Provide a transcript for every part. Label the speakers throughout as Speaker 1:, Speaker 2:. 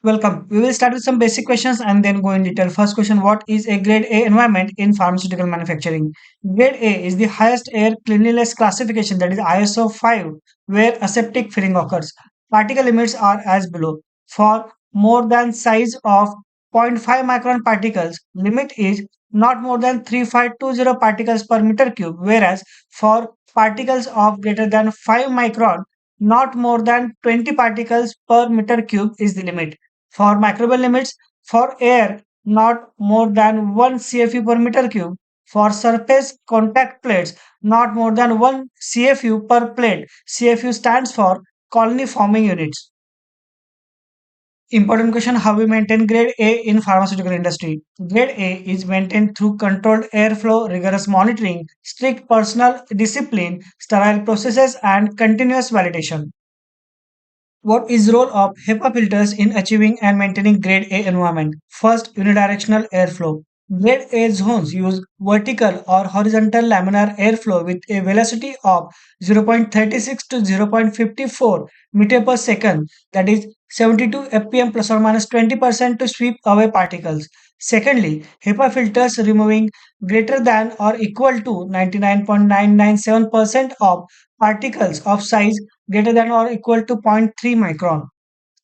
Speaker 1: Welcome. We will start with some basic questions and then go in detail. First question: what is a grade A environment in pharmaceutical manufacturing? Grade A is the highest air cleanliness classification, that is ISO 5, where aseptic filling occurs. Particle limits are as below. For more than size of zero point 0.5 micron particles, limit is not more than 3520 particles per meter cube, whereas for particles of greater than 5 micron, not more than 20 particles per meter cube is the limit. For microbial limits, for air, not more than 1 CFU per meter cube. For surface contact plates, not more than 1 CFU per plate. CFU stands for colony forming units. Important question: how we maintain grade A in pharmaceutical industry? Grade A is maintained through controlled airflow, rigorous monitoring, strict personal discipline, sterile processes, and continuous validation. What is role of HEPA filters in achieving and maintaining grade A environment? First, unidirectional airflow. Grade A zones use vertical or horizontal laminar airflow with a velocity of 0.36 to 0.54 meter per second, that is 72 fpm plus or minus 20% to sweep away particles. Secondly, HEPA filters removing greater than or equal to 99.997% of particles of size greater than or equal to zero point 0.3 micron.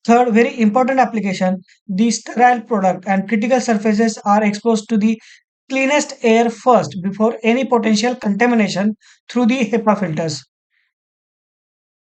Speaker 1: Third, very important application, the sterile product and critical surfaces are exposed to the cleanest air first before any potential contamination through the HEPA filters.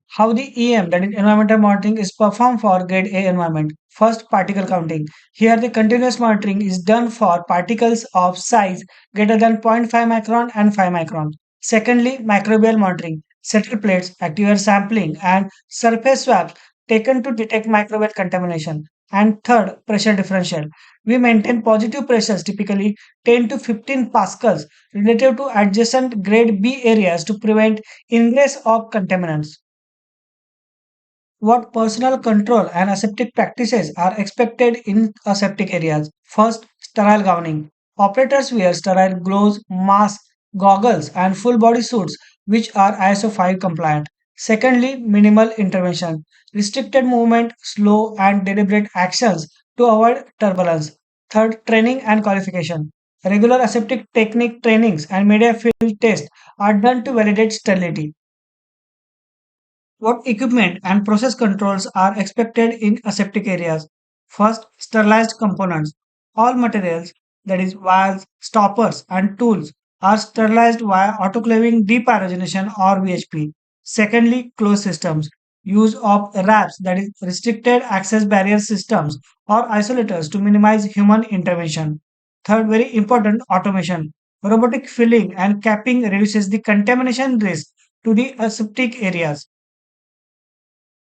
Speaker 1: How the EM, that is environmental monitoring, is performed for grade A environment. First, particle counting. Here the continuous monitoring is done for particles of size greater than zero point 0.5 micron and 5 micron. Secondly, microbial monitoring. Settle plates, active air sampling, and surface swabs taken to detect microbial contamination. And third, pressure differential. We maintain positive pressures, typically 10 to 15 pascals, relative to adjacent grade B areas to prevent ingress of contaminants. What personal control and aseptic practices are expected in aseptic areas? First, sterile gowning. Operators wear sterile gloves, masks, goggles, and full body suits which are ISO 5 compliant. Secondly, minimal intervention. Restricted movement, slow and deliberate actions to avoid turbulence. Third, training and qualification. Regular aseptic technique trainings and media field tests are done to validate sterility. What equipment and process controls are expected in aseptic areas? First, sterilized components. All materials, that is, vials, stoppers, and tools, are sterilized via autoclaving depyrogenation or VHP. Secondly, closed systems. Use of wraps, that is, restricted access barrier systems or isolators to minimize human intervention. Third, very important, automation. Robotic filling and capping reduces the contamination risk to the aseptic areas.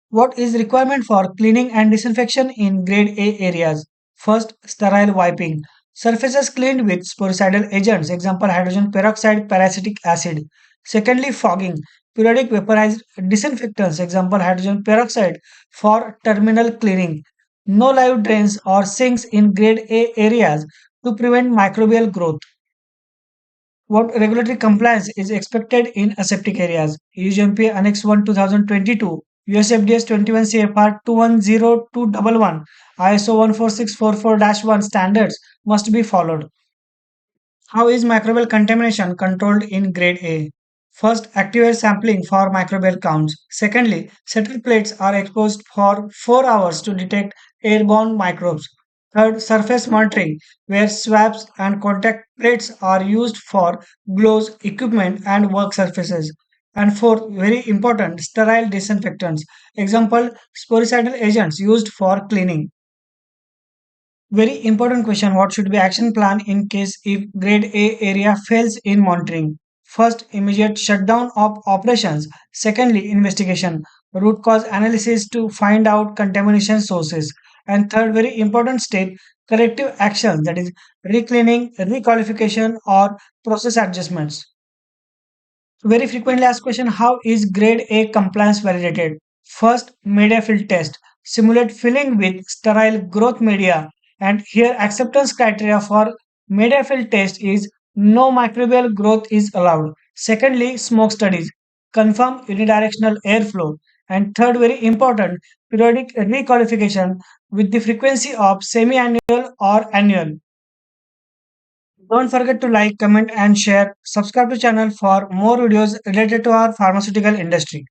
Speaker 1: What is requirement for cleaning and disinfection in grade A areas? First, sterile wiping. Surfaces cleaned with sporicidal agents, example hydrogen peroxide, peracetic acid. Secondly, fogging. Periodic vaporized disinfectants, example hydrogen peroxide for terminal cleaning. No live drains or sinks in grade A areas to prevent microbial growth. What regulatory compliance is expected in aseptic areas? UGMP Annex 1 2022, USFDS 21 CFR 210211, ISO 14644-1 standards must be followed. How is microbial contamination controlled in grade A? First, active air sampling for microbial counts. Secondly, settle plates are exposed for 4 hours to detect airborne microbes. Third, surface monitoring, where swabs and contact plates are used for gloves, equipment, and work surfaces. And fourth, very important, sterile disinfectants. Example, sporicidal agents used for cleaning. Very important question: what should be action plan in case if grade A area fails in monitoring? First, immediate shutdown of operations. Secondly, investigation, root cause analysis to find out contamination sources. And third, very important step, corrective actions, that is recleaning, requalification, or process adjustments. Very frequently asked question: how is grade A compliance validated? First, media field test. Simulate filling with sterile growth media. And here acceptance criteria for media field test is no microbial growth is allowed. Secondly, smoke studies. Confirm unidirectional airflow. And third, very important, periodic requalification with the frequency of semi-annual or annual. Don't forget to like, comment, and share. Subscribe to channel for more videos related to our pharmaceutical industry.